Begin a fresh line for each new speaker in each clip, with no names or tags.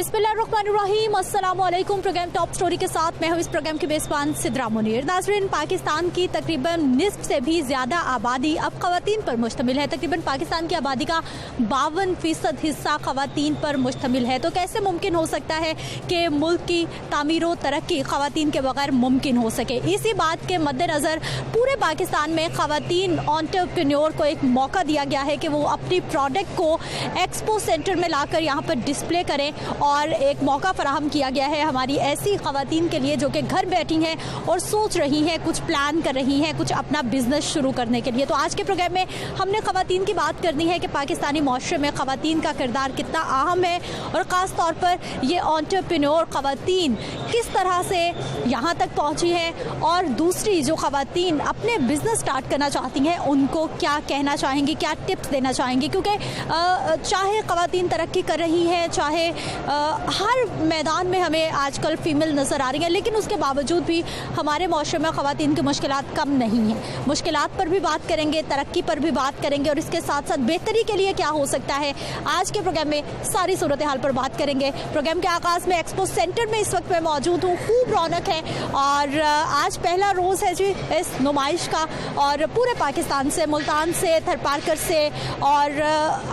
बिस्मिल्लाहिर्रहमानिर्रहीम, अस्सलाम वालेकुम। प्रोग्राम टॉप स्टोरी के साथ मैं हूं इस प्रोग्राम की मेज़बान सिद्रा मुनीर। नाज़रीन, पाकिस्तान की तकरीबन निस्फ से भी ज़्यादा आबादी अब ख़वातीन पर मुश्तमिल है। तकरीबन पाकिस्तान की आबादी का 52% हिस्सा ख़वातीन पर मुश्तमिल है। तो कैसे मुमकिन हो सकता है कि मुल्क की तामीर व तरक्की ख़वातीन के बगैर मुमकिन हो सके? इसी बात के मद्देनज़र पूरे पाकिस्तान में ख़वातीन एंटरप्रेन्योर को एक मौका दिया गया है कि वो अपनी प्रोडक्ट को एक्सपो सेंटर में लाकर यहाँ पर डिस्प्ले करें, और एक मौका फराहम किया गया है हमारी ऐसी ख़वातीन के लिए जो कि घर बैठी हैं और सोच रही हैं, कुछ प्लान कर रही हैं, कुछ अपना बिजनेस शुरू करने के लिए। तो आज के प्रोग्राम में हमने ख़वातीन की बात करनी है कि पाकिस्तानी माशरे में ख़वातीन का किरदार कितना अहम है, और ख़ास तौर पर ये एंटरप्रेन्योर ख़वातीन किस तरह से यहाँ तक पहुँची हैं, और दूसरी जो ख़वातीन अपने बिजनेस स्टार्ट करना चाहती हैं उनको क्या कहना चाहेंगी, क्या टिप्स देना चाहेंगी। क्योंकि चाहे ख़वातीन तरक्की कर रही हैं, चाहे हर मैदान में हमें आजकल फीमेल नज़र आ रही हैं, लेकिन उसके बावजूद भी हमारे माशरे में ख़वातीन की मुश्किलात कम नहीं हैं। मुश्किलात पर भी बात करेंगे, तरक्की पर भी बात करेंगे, और इसके साथ साथ बेहतरी के लिए क्या हो सकता है, आज के प्रोग्राम में सारी सूरत हाल पर बात करेंगे। प्रोग्राम के आगाज़ में एक्सपो सेंटर में इस वक्त मैं मौजूद हूँ। खूब रौनक है और आज पहला रोज़ है जी इस नुमाइश का, और पूरे पाकिस्तान से, मुल्तान से, थरपारकर से और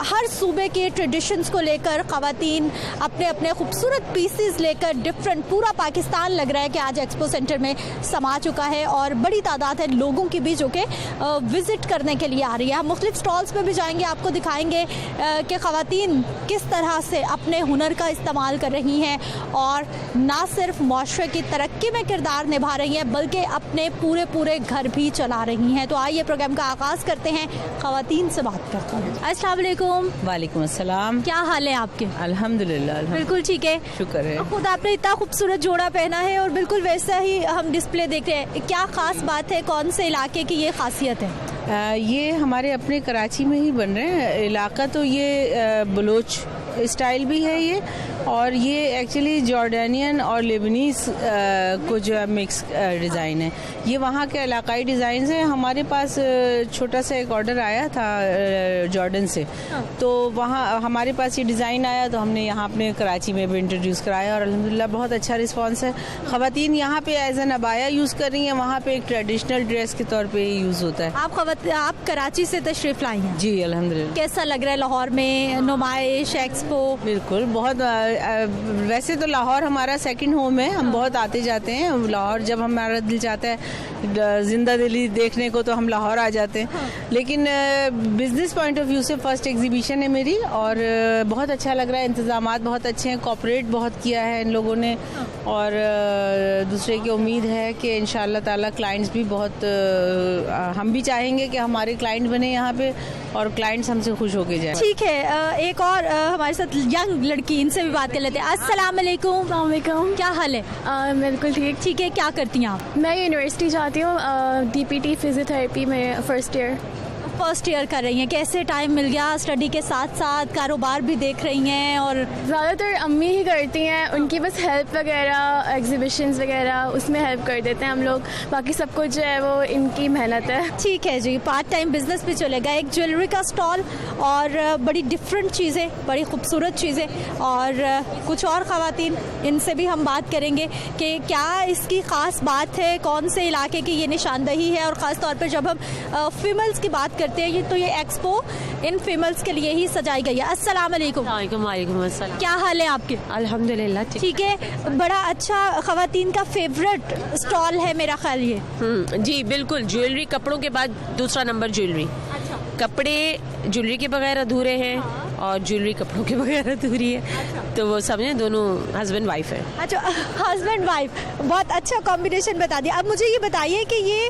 हर सूबे के ट्रेडिशंस को लेकर ख़वातीन अपने अपने खूबसूरत पीसेस लेकर डिफरेंट, पूरा पाकिस्तान लग रहा है कि आज एक्सपो सेंटर में समा चुका है, और बड़ी तादाद है लोगों की भी जो कि विज़िट करने के लिए आ रही है। हम मुख्तलिफ स्टॉल्स पे भी जाएंगे, आपको दिखाएंगे कि ख़वातीन किस तरह से अपने हुनर का इस्तेमाल कर रही हैं और ना सिर्फ माशरे की तरक्की में किरदार निभा रही हैं बल्कि अपने पूरे पूरे घर भी चला रही हैं। तो आइए प्रोग्राम का आगाज़ करते हैं, ख़वातीन से बात करते हैं। अस्सलाम वालेकुम।
वालेकुम अस्सलाम।
क्या हाल है आपके?
अल्हम्दुलिल्लाह।
बिल्कुल ठीक है,
शुक्र है।
खुद आपने इतना खूबसूरत जोड़ा पहना है और बिल्कुल वैसा ही हम डिस्प्ले देख रहे हैं। क्या खास बात है, कौन से इलाके की ये खासियत है?
ये हमारे अपने कराची में ही बन रहे हैं। इलाका तो ये बलोच स्टाइल भी है ये, और ये एक्चुअली जॉर्डानियन और लेबनीज को जो मिक्स डिज़ाइन है। ये वहाँ के इलाकाई डिज़ाइन हैं। हमारे पास छोटा सा एक ऑर्डर आया था जॉर्डन से, तो वहाँ हमारे पास ये डिज़ाइन आया तो हमने यहाँ अपने कराची में भी इंट्रोड्यूस कराया, और अल्हम्दुलिल्लाह बहुत अच्छा रिस्पांस है। ख़वातीन यहाँ पे एज एन अबाया यूज़ कर रही हैं, वहाँ पे एक ट्रेडिशनल ड्रेस के तौर पे यूज़ होता है।
आप कराची से तशरीफ़ लाई हैं?
जी अल्हम्दुलिल्लाह।
कैसा लग रहा है लाहौर में नुमाइश, एक्सपो?
बिल्कुल, बहुत वैसे तो लाहौर हमारा सेकंड होम है, हम बहुत आते जाते हैं लाहौर। जब हमारा दिल चाहता है जिंदा दिली देखने को तो हम लाहौर आ जाते हैं, लेकिन बिजनेस पॉइंट ऑफ व्यू से फर्स्ट एग्जीबिशन है मेरी, और बहुत अच्छा लग रहा है। इंतजामात बहुत अच्छे हैं, कोऑपरेट बहुत किया है इन लोगों ने, और दूसरे की उम्मीद है कि इंशाअल्लाह ताला क्लाइंट्स भी बहुत, हम भी चाहेंगे कि हमारे क्लाइंट बने यहाँ पे और क्लाइंट्स हमसे खुश होके जाए।
ठीक है, एक और हमारे साथ यंग लड़की, इनसे भी बात कर लेते हैं। अस्सलाम वालेकुम। क्या हाल है?
बिल्कुल ठीक
है। क्या करती हैं आप?
मैं यूनिवर्सिटी जाती हूँ, DPT फिजियोथेरेपी में फर्स्ट ईयर
कर रही हैं। कैसे टाइम मिल गया? स्टडी के साथ साथ कारोबार भी देख रही हैं? और
ज़्यादातर अम्मी ही करती हैं, उनकी बस हेल्प वगैरह, एग्जीबिशंस वगैरह उसमें हेल्प कर देते हैं हम लोग, बाकी सब कुछ जो है वो इनकी मेहनत है।
ठीक है जी, पार्ट टाइम बिजनेस भी चलेगा। एक ज्वेलरी का स्टॉल, और बड़ी डिफरेंट चीज़ें, बड़ी खूबसूरत चीज़ें, और कुछ और ख़वातीन, इनसे भी हम बात करेंगे कि क्या इसकी ख़ास बात है, कौन से इलाके की ये निशानदही है, और ख़ास तौर पर जब हम फीमेल्स की बात करते हैं तो ये एक्सपो इन फीमेल्स के लिए ही सजाई गई है। अस्सलाम वालेकुम।
वालेकुम अस्सलाम।
क्या हाल है आपके?
अल्हम्दुलिल्लाह
ठीक है। बड़ा अच्छा ख़वातीन का फेवरेट स्टॉल है मेरा ख्याल ये।
जी बिल्कुल, ज्वेलरी, कपड़ों के बाद दूसरा नंबर ज्वेलरी। कपड़े ज्वेलरी के बगैर अधूरे हैं और ज्वेलरी कपड़ों के बगैर अधूरी है, तो वो समझे दोनों हस्बैंड वाइफ है।
अच्छा, हस्बैंड वाइफ, बहुत अच्छा कॉम्बिनेशन बता दिया। अब मुझे ये बताइए कि ये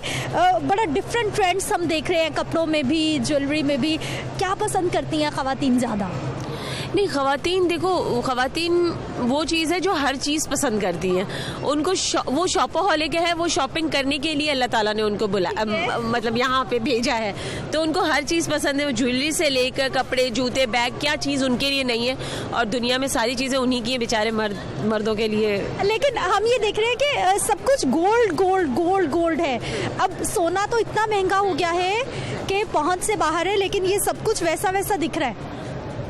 बड़ा डिफरेंट ट्रेंड्स हम देख रहे हैं, कपड़ों में भी, ज्वेलरी में भी। क्या पसंद करती हैं ख़वातीन ज़्यादा?
नहीं, ख़वातीन देखो, ख़वातीन वो चीज़ है जो हर चीज़ पसंद करती हैं। उनको वो शॉपोहॉलिक है, वो शॉपिंग करने के लिए अल्लाह ताला ने उनको मतलब यहाँ पे भेजा है, तो उनको हर चीज़ पसंद है। वो ज्वेलरी से लेकर कपड़े, जूते, बैग, क्या चीज़ उनके लिए नहीं है, और दुनिया में सारी चीज़ें उन्हीं की है बेचारे मर्दों के लिए।
लेकिन हम ये देख रहे हैं कि सब कुछ गोल्ड गोल्ड गोल्ड गोल्ड है। अब सोना तो इतना महंगा हो गया है कि पहुँच से बाहर है, लेकिन ये सब कुछ वैसा वैसा दिख रहा है।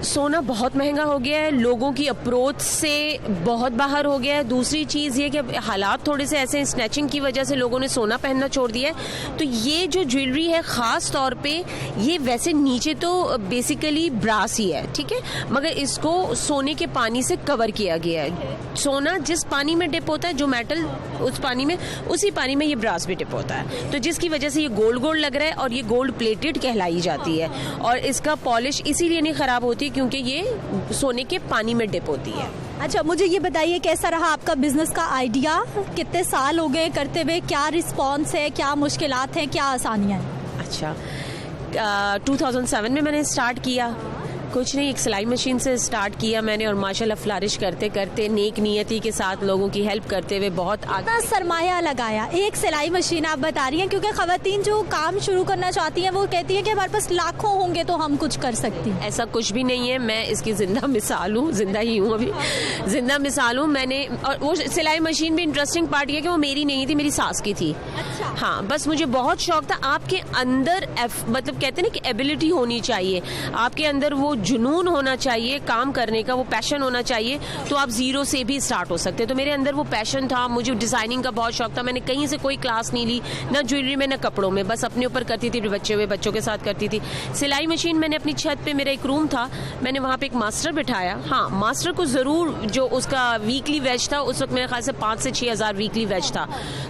सोना बहुत महंगा हो गया है, लोगों की अप्रोच से बहुत बाहर हो गया है। दूसरी चीज़ ये कि हालात थोड़े से ऐसे स्नैचिंग की वजह से लोगों ने सोना पहनना छोड़ दिया है। तो ये जो ज्वेलरी है ख़ास तौर पे ये वैसे नीचे तो बेसिकली ब्रास ही है, ठीक है, मगर इसको सोने के पानी से कवर किया गया है। सोना जिस पानी में डिप होता है, जो मेटल उस पानी में, उसी पानी में ये ब्रास भी डिप होता है, तो जिसकी वजह से ये गोल्ड गोल्ड लग रहा है और ये गोल्ड प्लेटेड कहलाई जाती है। और इसका पॉलिश इसीलिए नहीं ख़राब होती क्योंकि ये सोने के पानी में डिप होती है।
अच्छा, मुझे ये बताइए कैसा रहा आपका बिजनेस का आइडिया? कितने साल हो गए करते हुए? क्या रिस्पॉन्स है, क्या मुश्किलात हैं, क्या आसानियाँ हैं?
अच्छा, 2007 में मैंने स्टार्ट किया। कुछ नहीं, एक सिलाई मशीन से स्टार्ट किया मैंने और माशाल्लाह फ्लरिश करते करते नेक नियति के साथ लोगों की हेल्प करते हुए बहुत आगे।
सरमाया लगाया एक सिलाई मशीन आप बता रही हैं, क्योंकि खवातीन जो काम शुरू करना चाहती हैं वो कहती हैं कि हमारे पास लाखों होंगे तो हम कुछ कर सकती हैं।
ऐसा कुछ भी नहीं है, मैं इसकी जिंदा मिसाल हूँ, जिंदा ही हूँ अभी, जिंदा मिसाल हूँ। मैंने, और वो सिलाई मशीन भी इंटरेस्टिंग पार्ट ये कि वो मेरी नहीं थी, मेरी सास की थी।
अच्छा।
हाँ, बस मुझे बहुत शौक था। आपके अंदर मतलब कहते हैं ना कि एबिलिटी होनी चाहिए, आपके अंदर वो जुनून होना चाहिए काम करने का, वो पैशन होना चाहिए, तो आप जीरो से भी स्टार्ट हो सकते हैं। तो मेरे अंदर वो पैशन था, मुझे डिजाइनिंग का बहुत शौक था। मैंने कहीं से कोई क्लास नहीं ली, ना ज्वेलरी में ना कपड़ों में, बस अपने ऊपर करती थी, बच्चे हुए बच्चों के साथ करती थी। सिलाई मशीन मैंने अपनी छत पे, मेरा एक रूम था, मैंने वहाँ पे एक मास्टर बिठाया। हाँ, मास्टर को जरूर, जो उसका वीकली वेज था उस वक्त मेरे ख्याल से 5 से 6 हज़ार वीकली वेज था,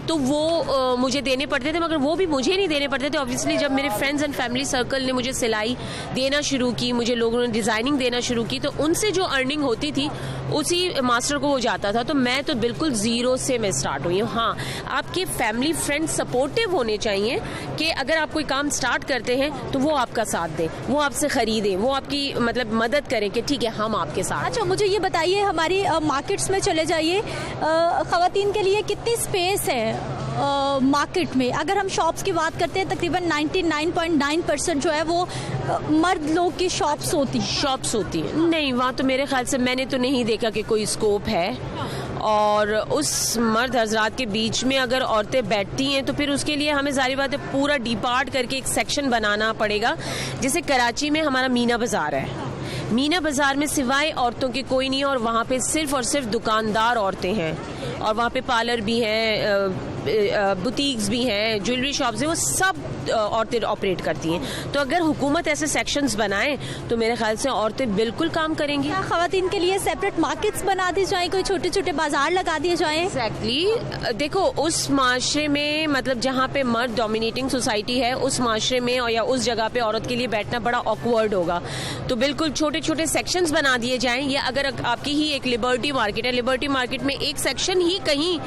तो वो मुझे देने पड़ते थे, मगर वो भी मुझे नहीं देने पड़ते थे। ऑब्वियसली जब मेरे फ्रेंड्स एंड फैमिली सर्कल ने मुझे सिलाई देना शुरू की, मुझे लोगों ने डिजाइनिंग देना शुरू की, तो उनसे जो अर्निंग होती थी उसी मास्टर को वो जाता था। तो मैं तो बिल्कुल जीरो से मैं स्टार्ट हुई हूँ। हाँ, आपके फैमिली फ्रेंड्स सपोर्टिव होने चाहिए कि अगर आप कोई काम स्टार्ट करते हैं तो वो आपका साथ दें, वो आपसे खरीदें, वो आपकी मतलब मदद करें कि ठीक है हम आपके साथ।
अच्छा, मुझे ये बताइए, हमारी मार्केट्स में चले जाइए, खवातीन के लिए कितनी स्पेस है मार्केट में? अगर हम शॉप्स की बात करते हैं, तकरीबन 99.9% जो है वो मर्द लोग की शॉप्स होती
है। नहीं, वहाँ तो मेरे ख्याल से मैंने तो नहीं देखा कि कोई स्कोप है। और उस मर्द हजरात के बीच में अगर औरतें बैठती हैं तो फिर उसके लिए हमें जारी बात है पूरा डिपार्ट करके एक सेक्शन बनाना पड़ेगा। जैसे कराची में हमारा मीना बाजार है, मीना बाजार में सिवाय औरतों के कोई नहीं है, और वहाँ पे सिर्फ और सिर्फ दुकानदार औरतें हैं, और वहाँ पे पार्लर भी हैं, बुटीक्स भी हैं, ज्वेलरी शॉप्स हैं, वो सब औरतें ऑपरेट करती हैं। तो अगर हुकूमत ऐसे सेक्शंस बनाए तो मेरे ख्याल से औरतें बिल्कुल काम करेंगी।
खवातीन के लिए सेपरेट मार्केट्स बना दी जाए, कोई छोटे छोटे बाजार लगा दिए जाए।
एग्जैक्टली, देखो उस माशरे में, मतलब जहाँ पे मर्द डोमिनेटिंग सोसाइटी है, उस माशरे में और या उस जगह पे औरत के लिए बैठना बड़ा ऑकवर्ड होगा। तो बिल्कुल छोटे छोटे सेक्शंस बना दिए जाएं, या अगर आपकी ही एक लिबर्टी मार्केट है, लिबर्टी मार्केट में एक सेक्शन ही कहीं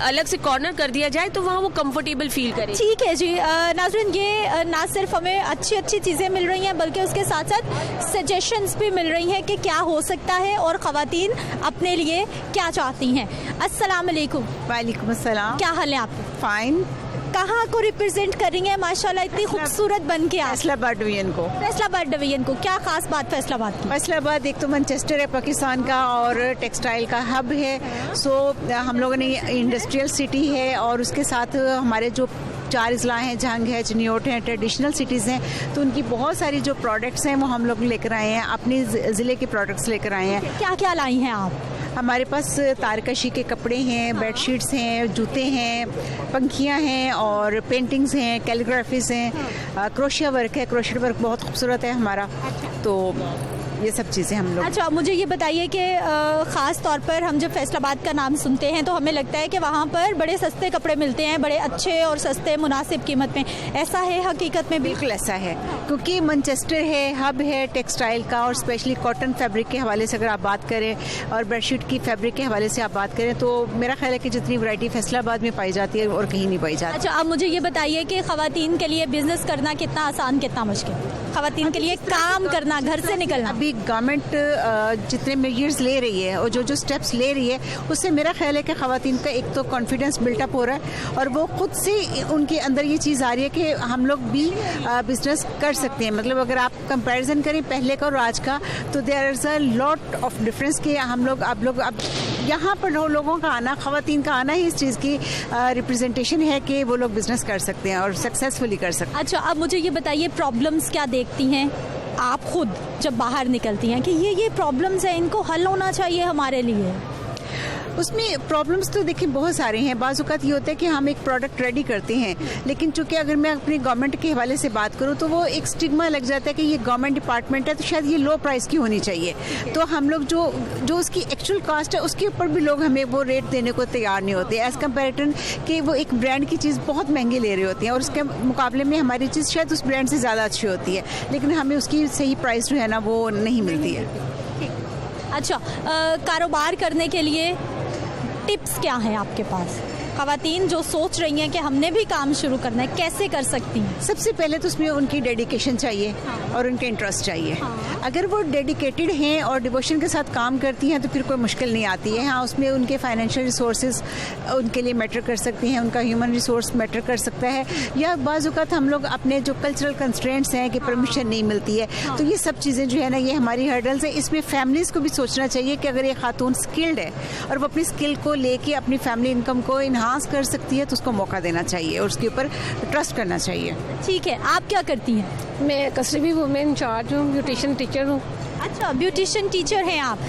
अलग से कॉर्नर कर दिया जाए तो वहाँ वो कंफर्टेबल फील करे।
ठीक है जी नाज़रीन, ये ना सिर्फ हमें अच्छी अच्छी चीज़ें मिल रही हैं बल्कि उसके साथ साथ सजेशंस भी मिल रही हैं कि क्या हो सकता है और ख़वातीन अपने लिए क्या चाहती हैं। अस्सलाम वालेकुम।
वालेकुम अस्सलाम।
क्या हाल है आपका?
फाइन।
कहाँ को रिप्रेजेंट कर रही हैं? माशाल्लाह इतनी खूबसूरत बन के।
फैसलाबाद डिवीजन को।
फैसलाबाद डिवीजन को, क्या खास बात फैसलाबाद की?
फैसलाबाद एक तो मैनचेस्टर है पाकिस्तान का और टेक्सटाइल का हब है। सो हम लोगों ने इंडस्ट्रियल सिटी है, और उसके साथ हमारे जो 4 अजला हैं, जंग है, चिन्योट हैं, ट्रेडिशनल सिटीज़ हैं, तो उनकी बहुत सारी जो प्रोडक्ट्स हैं वो हम लोग लेकर आए हैं, अपने ज़िले के प्रोडक्ट्स लेकर आए हैं।
क्या क्या लाई हैं आप?
हमारे पास तारकशी के कपड़े हैं, बेडशीट्स हैं, जूते हैं, पंखियां हैं और पेंटिंग्स हैं, कैलीग्राफीज हैं, क्रोशिया वर्क है, क्रोशिया वर्क बहुत खूबसूरत है हमारा। तो ये सब चीज़ें हम लोग।
अच्छा, मुझे ये बताइए कि ख़ास तौर पर हम जब फैसलाबाद का नाम सुनते हैं तो हमें लगता है कि वहाँ पर बड़े सस्ते कपड़े मिलते हैं, बड़े अच्छे और सस्ते मुनासिब कीमत में। ऐसा है हकीकत में?
बिल्कुल ऐसा है, क्योंकि मैनचेस्टर है, हब है टेक्सटाइल का, और स्पेशली कॉटन फैब्रिक के हवाले से अगर आप बात करें और बेडशीट की फैब्रिक के हवाले से आप बात करें, तो मेरा ख्याल है कि जितनी वैरायटी फैसलाबाद में पाई जाती है और कहीं नहीं पाई जाती।
अच्छा, अब मुझे ये बताइए कि ख़वातीन के लिए बिजनेस करना कितना आसान, कितना मुश्किल? ख़वातीन के लिए काम करना, घर से निकलना।
अभी गवर्नमेंट जितने मेजर्स ले रही है और जो स्टेप्स ले रही है, उससे मेरा ख्याल है कि ख़वातीन का एक तो कॉन्फिडेंस बिल्टअप हो रहा है, और वो खुद से उनके अंदर ये चीज़ आ रही है कि हम लोग भी बिजनेस कर सकते हैं। मतलब अगर आप कंपैरिजन करें पहले का और आज का, तो there is a lot of difference कि हम लोग अब यहाँ पर लोगों का आना, ख़वातीन का आना ही इस चीज़ की रिप्रेजेंटेशन है कि वो लोग बिजनेस कर सकते हैं और सक्सेसफुली कर सकते हैं।
अच्छा, अब मुझे ये बताइए प्रॉब्लम्स क्या देखती हैं? आप खुद जब बाहर निकलती हैं कि ये प्रॉब्लम्स हैं, इनको हल होना चाहिए हमारे लिए?
उसमें प्रॉब्लम्स तो देखिए बहुत सारे हैं। बाज़ औक़ात ये होता है कि हम एक प्रोडक्ट रेडी करते हैं, लेकिन चूंकि अगर मैं अपनी गवर्नमेंट के हवाले से बात करूँ तो वो एक स्टिग्मा लग जाता है कि ये गवर्नमेंट डिपार्टमेंट है तो शायद ये लो प्राइस की होनी चाहिए। तो हम लोग जो उसकी एक्चुअल कास्ट है उसके ऊपर भी लोग हमें वो रेट देने को तैयार नहीं होते, एज़ कम्पेरेटिव कि वो एक ब्रांड की चीज़ बहुत महंगी ले रहे होते हैं और उसके मुकाबले में हमारी चीज़ शायद उस ब्रांड से ज़्यादा अच्छी होती है, लेकिन हमें उसकी सही प्राइस जो है ना वो नहीं मिलती है।
अच्छा, कारोबार करने के लिए टिप्स क्या हैं आपके पास? ख़वातीन जो सोच रही हैं कि हमने भी काम शुरू करना है, कैसे कर सकती हैं?
सबसे पहले तो उसमें उनकी डेडिकेशन चाहिए और उनके इंटरेस्ट चाहिए। अगर वो डेडिकेटेड हैं और डिवोशन के साथ काम करती हैं तो फिर कोई मुश्किल नहीं आती है। हाँ, उसमें उनके फाइनेंशियल रिसोर्सेज उनके लिए मैटर कर सकती हैं, उनका ह्यूमन रिसोर्स मैटर कर सकता है, या बाज़ औक़ात हम लोग अपने जो कल्चरल कंस्ट्रेंट्स हैं कि परमिशन नहीं मिलती है, तो ये सब चीज़ें जो है ना ये हमारी हर्डल्स है। इसमें फैमिलीज़ को भी सोचना चाहिए कि अगर एक खातून स्किल्ड है और वो अपनी स्किल को लेके अपनी फैमिली इनकम को इन्हांस कर सकती है तो उसको मौका देना चाहिए और उसके ऊपर ट्रस्ट करना चाहिए।
ठीक है, आप क्या करती हैं?
मैं कस्टडी वुमेन इंचार्ज हूँ, ब्यूटिशियन टीचर हूँ।
अच्छा, ब्यूटिशियन टीचर हैं आप।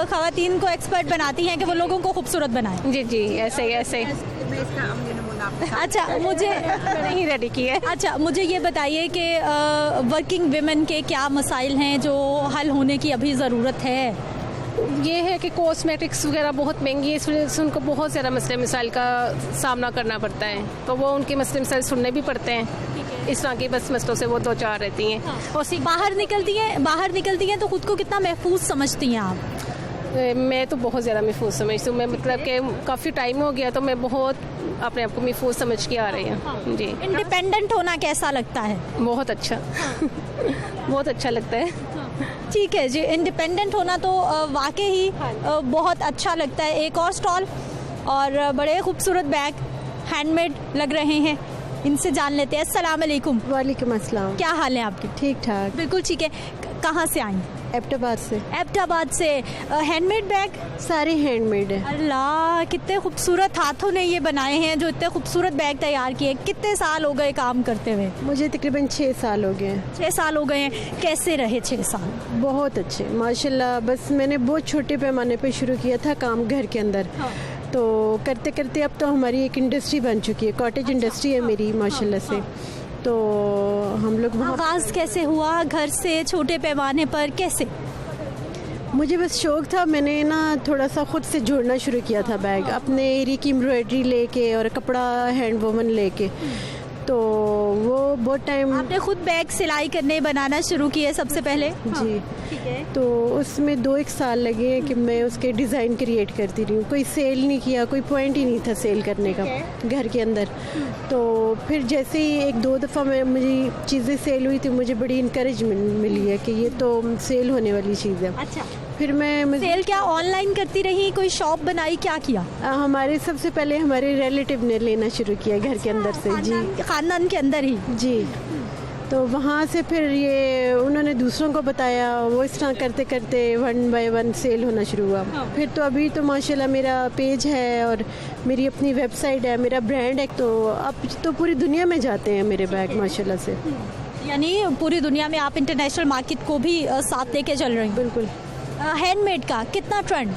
ख़वातीन को एक्सपर्ट बनाती हैं कि वो लोगों को खूबसूरत बनाएं।
जी जी, ऐसे ही।
अच्छा, मुझे
नहीं रेडी की है।
अच्छा, मुझे ये बताइए कि वर्किंग विमेन के क्या मसाइल हैं जो हल होने की अभी ज़रूरत है?
ये है कि कॉस्मेटिक्स वगैरह बहुत महंगी है, इस वजह से उनको बहुत ज़्यादा मसले मसाइल का सामना करना पड़ता है, तो वो उनके मसले मसाइल सुनने भी पड़ते हैं। इस तरह के बस मसलों से वो दो चार रहती हैं।
और बाहर निकलती हैं तो खुद को कितना महफूज समझती हैं आप?
मैं तो बहुत ज़्यादा महफूज समझती हूँ। मैं मतलब कि काफ़ी टाइम हो गया तो मैं बहुत अपने आप को महफूज समझ के आ रही हूँ। जी।
इंडिपेंडेंट होना कैसा लगता है?
बहुत अच्छा बहुत अच्छा लगता है।
ठीक है जी, इंडिपेंडेंट होना तो वाकई ही बहुत अच्छा लगता है। एक और स्टॉल और बड़े खूबसूरत बैग हैंडमेड लग रहे हैं, इनसे जान लेते हैं। अस्सलाम वालेकुम।
वालेकुम अस्सलाम।
क्या हाल है आपके?
ठीक ठाक।
बिल्कुल ठीक है। कहाँ से आई?
एबटाबाद से।
एबटाबाद से। Handmade bag?
सारे हैंडमेड है।
अल्लाह, कितने खूबसूरत हाथों ने ये बनाए हैं जो इतने खूबसूरत बैग तैयार किए। कितने साल हो गए काम करते हुए?
मुझे तकरीबन 6 साल हो गए।
6 साल हो गए हैं। कैसे रहे 6 साल?
बहुत अच्छे माशाल्लाह। बस मैंने बहुत छोटे पैमाने पे शुरू किया था काम घर के अंदर। तो करते करते अब तो हमारी एक इंडस्ट्री बन चुकी है, कॉटेज इंडस्ट्री है मेरी माशाल्लाह से। तो हम लोग
आगाज़ कैसे हुआ घर से छोटे पैमाने पर, कैसे?
मुझे बस शौक था, मैंने ना थोड़ा सा खुद से जोड़ना शुरू किया था बैग, अपने एरिया की एम्ब्रॉयडरी लेके और कपड़ा हैंड वूमन लेके। तो वो बहुत टाइम
आपने खुद बैग सिलाई करने बनाना शुरू किए सबसे पहले?
जी। ठीक है। तो उसमें 2-1 साल लगे कि मैं उसके डिज़ाइन क्रिएट करती रही हूँ। कोई सेल नहीं किया, कोई पॉइंट ही नहीं था सेल करने का घर के अंदर। तो फिर जैसे ही 1-2 दफ़ा मुझे चीज़ें सेल हुई थी, मुझे बड़ी इंकरेजमेंट मिली है कि ये तो सेल होने वाली चीज़ है।
अच्छा।
फिर मैं
सेल क्या ऑनलाइन करती रही, कोई शॉप बनाई, क्या किया?
हमारे सबसे पहले हमारे रिलेटिव ने लेना शुरू किया घर के अंदर से। जी,
खानदान के अंदर ही।
जी। तो वहाँ से फिर ये उन्होंने दूसरों को बताया, वो इस तरह करते करते 1 बाय 1 सेल होना शुरू हुआ। फिर तो अभी तो माशाल्लाह मेरा पेज है और मेरी अपनी वेबसाइट है, मेरा ब्रांड है। तो अब तो पूरी दुनिया में जाते हैं मेरे बैग माशाल्लाह से।
यानी पूरी दुनिया में आप इंटरनेशनल मार्केट को भी साथ लेके चल रही हैं?
बिल्कुल।
हैंडमेड का कितना ट्रेंड?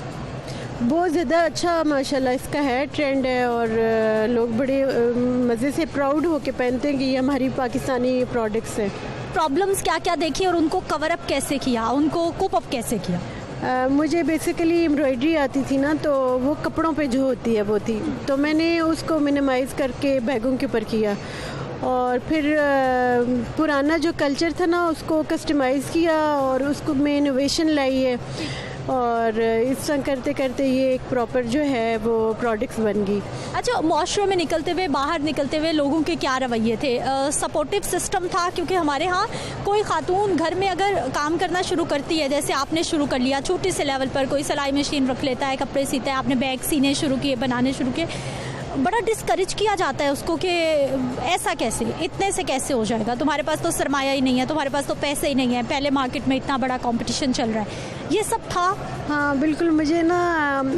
बहुत ज़्यादा अच्छा माशाल्लाह इसका है, ट्रेंड है। और लोग बड़े मज़े से प्राउड होके पहनते हैं कि ये हमारी पाकिस्तानी प्रोडक्ट्स हैं।
प्रॉब्लम्स क्या क्या देखी और उनको कवर अप कैसे किया, उनको कोप अप कैसे किया?
मुझे बेसिकली एम्ब्रॉयडरी आती थी ना, तो वो कपड़ों पे जो होती है वो थी, तो मैंने उसको मिनिमाइज़ करके बैगों के ऊपर किया। और फिर पुराना जो कल्चर था ना उसको कस्टमाइज़ किया और उसको में इनोवेशन लाई है। और इस तरह करते करते ये एक प्रॉपर जो है वो प्रोडक्ट्स बन गई।
अच्छा, माशरे में निकलते हुए, बाहर निकलते हुए लोगों के क्या रवैये थे? सपोर्टिव सिस्टम था? क्योंकि हमारे यहाँ कोई खातून घर में अगर काम करना शुरू करती है, जैसे आपने शुरू कर लिया छोटे से लेवल पर, कोई सिलाई मशीन रख लेता है, कपड़े सीता है, आपने बैग सीने शुरू किए, बनाने शुरू किए, बड़ा डिस्करेज किया जाता है उसको कि ऐसा कैसे, इतने से कैसे हो जाएगा, तुम्हारे पास तो सरमाया ही नहीं है, तुम्हारे पास तो पैसे ही नहीं है, पहले मार्केट में इतना बड़ा कंपटीशन चल रहा है, ये सब था?
हाँ बिल्कुल। मुझे ना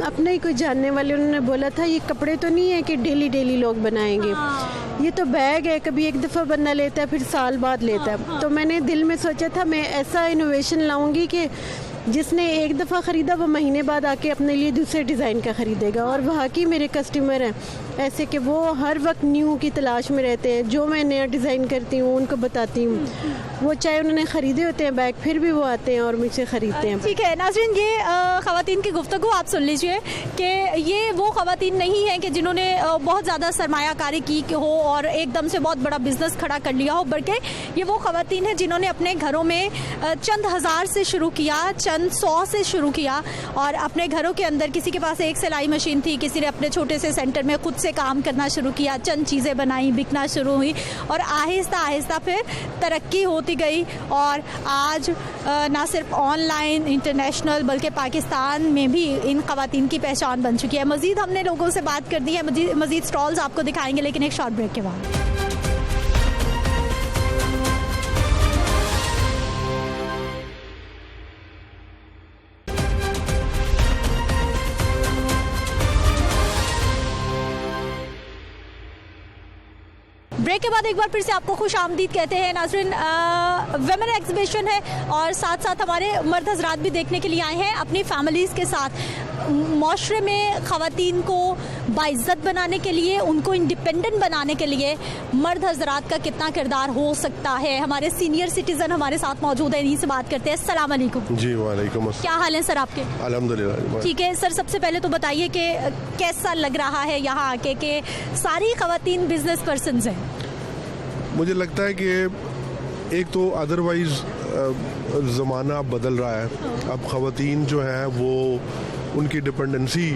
अपने ही कोई जानने वाले उन्होंने बोला था ये कपड़े तो नहीं है कि डेली डेली लोग बनाएंगे। ये तो बैग है, कभी एक दफ़ा बंदा लेता है फिर साल बाद लेता है। तो मैंने दिल में सोचा था मैं ऐसा इनोवेशन लाऊंगी कि जिसने एक दफ़ा ख़रीदा वो महीने बाद आके अपने लिए दूसरे डिज़ाइन का ख़रीदेगा। और वहाँ की मेरे कस्टमर हैं ऐसे कि वो हर वक्त न्यू की तलाश में रहते हैं। जो मैं नया डिज़ाइन करती हूँ उनको बताती हूँ, वो चाहे उन्होंने ख़रीदे होते हैं बैग फिर भी वो आते हैं और मुझसे ख़रीदते हैं।
ठीक है नाज़रीन, ये ख़वातीन की गुफ्तगू आप सुन लीजिए कि ये वो ख़वातीन नहीं हैं कि जिन्होंने बहुत ज़्यादा सरमायाकारी की हो और एकदम से बहुत बड़ा बिज़नेस खड़ा कर लिया हो, बल्कि ये वो ख़वातीन हैं जिन्होंने अपने घरों में चंद हज़ार से शुरू किया, चंद 100 से शुरू किया और अपने घरों के अंदर किसी के पास एक सिलाई मशीन थी, किसी ने अपने छोटे से सेंटर में खुद से काम करना शुरू किया, चंद चीज़ें बनाई, बिकना शुरू हुई और आहिस्ता आहिस्ता फिर तरक्की होती गई और आज ना सिर्फ ऑनलाइन इंटरनेशनल बल्कि पाकिस्तान में भी इन ख़वातीन की पहचान बन चुकी है। मज़ीद हमने लोगों से बात कर दी है, मज़ीद स्टॉल्स आपको दिखाएंगे लेकिन एक शॉर्ट ब्रेक के बाद। ब्रेक के बाद एक बार फिर से आपको खुश आमदीद कहते हैं नाज़रीन। वुमेन एग्जीबिशन है और साथ साथ हमारे मर्द हजरात भी देखने के लिए आए हैं अपनी फैमिलीज़ के साथ। माशरे में ख़वातीन को बाइज़्ज़त बनाने के लिए, उनको इंडिपेंडेंट बनाने के लिए मर्द हजरात का कितना किरदार हो सकता है। हमारे सीनियर सिटीज़न हमारे साथ मौजूद हैं, इन्हीं से बात करते हैं। अस्सलाम वालेकुम।
जी वालेकुम अस्सलाम।
क्या हाल है सर आपके?
अल्हम्दुलिल्लाह।
ठीक है सर, सबसे पहले तो बताइए कि कैसा लग रहा है यहाँ आके कि सारी ख़वातीन बिजनेस पर्सन्स हैं?
मुझे लगता है कि एक तो अदरवाइज़ ज़माना बदल रहा है। अब ख़वातीन जो है वो उनकी डिपेंडेंसी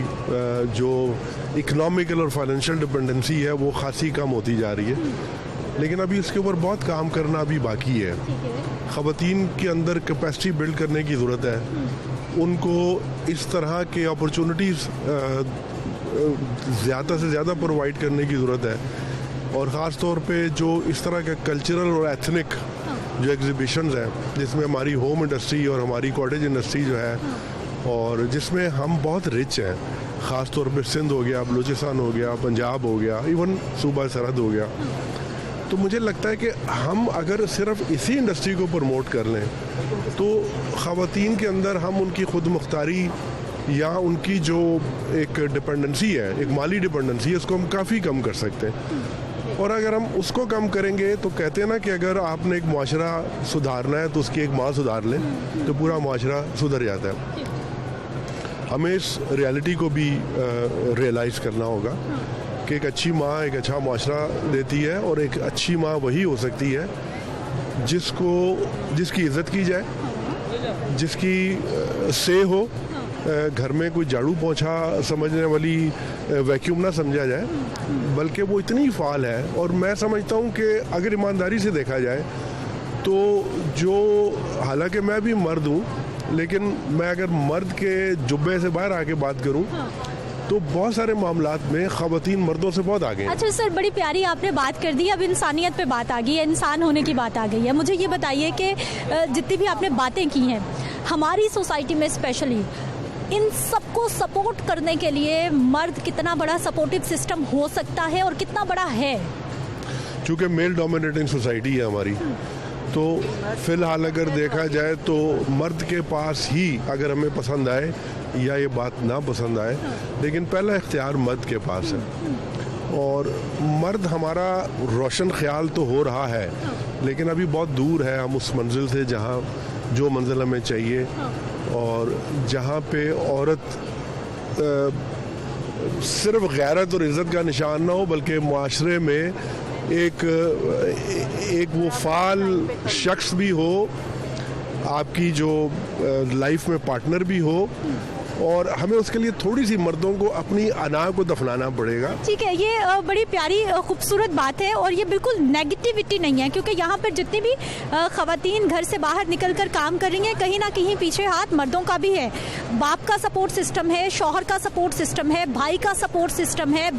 जो इकोनॉमिकल और फाइनेंशियल डिपेंडेंसी है वो खासी कम होती जा रही है, लेकिन अभी इसके ऊपर बहुत काम करना अभी बाकी है। ख़वातीन के अंदर कैपेसिटी बिल्ड करने की ज़रूरत है, उनको इस तरह के अपॉर्चुनिटीज़ ज़्यादा से ज़्यादा प्रोवाइड करने की ज़रूरत है और ख़ास तौर पे जो इस तरह के कल्चरल और एथनिक जो एग्जीबिशंस हैं जिसमें हमारी होम इंडस्ट्री और हमारी कॉटेज इंडस्ट्री जो है और जिसमें हम बहुत रिच हैं, ख़ास तौर पे सिंध हो गया, बलूचिस्तान हो गया, पंजाब हो गया, इवन सूबा सरहद हो गया। तो मुझे लगता है कि हम अगर सिर्फ इसी इंडस्ट्री को प्रमोट कर लें तो ख़वातीन के अंदर हम उनकी खुद मुख्तारी या उनकी जो एक डिपेंडेंसी है, एक माली डिपेंडेंसी है, उसको हम काफ़ी कम कर सकते हैं। और अगर हम उसको कम करेंगे तो कहते हैं ना कि अगर आपने एक माशरा सुधारना है तो उसकी एक माँ सुधार लें तो पूरा माशरा सुधर जाता है। हमें इस रियलिटी को भी रियलाइज़ करना होगा कि एक अच्छी माँ एक अच्छा माशरा देती है और एक अच्छी माँ वही हो सकती है जिसकी इज़्ज़त की जाए, जिसकी से हो, घर में कोई झाड़ू पोंछा समझने वाली वैक्यूम ना समझा जाए, बल्कि वो इतनी फ़ाल है। और मैं समझता हूँ कि अगर ईमानदारी से देखा जाए तो जो, हालांकि मैं भी मर्द हूँ, लेकिन मैं अगर मर्द के जुब्बे से बाहर आके बात करूँ तो बहुत सारे मामलात में ख़वातीन मर्दों से बहुत आगे हैं।
अच्छा सर, बड़ी प्यारी आपने बात कर दी, अब इंसानियत पे बात आ गई है, इंसान होने की बात आ गई है। मुझे ये बताइए कि जितनी भी आपने बातें की हैं हमारी सोसाइटी में स्पेशली इन सबको सपोर्ट करने के लिए मर्द कितना बड़ा सपोर्टिव सिस्टम हो सकता है और कितना बड़ा है?
चूँकि मेल डोमिनेटिंग सोसाइटी है हमारी, तो फ़िलहाल अगर देखा जाए तो मर्द के पास ही, अगर हमें पसंद आए या ये बात ना पसंद आए, लेकिन पहला इख्तियार मर्द के पास है। और मर्द हमारा रोशन ख्याल तो हो रहा है, लेकिन अभी बहुत दूर है हम उस मंजिल से जहाँ जो मंजिल हमें चाहिए और जहाँ पे औरत सिर्फ गैरत और इज़्ज़त का निशान ना हो बल्कि माशरे में एक वो फाल शख्स भी हो, आपकी जो लाइफ में पार्टनर भी हो, और हमें उसके लिए थोड़ी सी मर्दों को अपनी अना को दफनाना पड़ेगा।
ठीक है, ये बड़ी प्यारी खूबसूरत बात है और ये बिल्कुल नेगेटिविटी नहीं है, क्योंकि यहाँ पर जितनी भी ख़वातीन घर से बाहर निकलकर काम कर रही हैं कहीं ना कहीं पीछे हाथ मर्दों का भी है। बाप का सपोर्ट सिस्टम है, शौहर का सपोर्ट सिस्टम है, भाई का सपोर्ट सिस्टम है,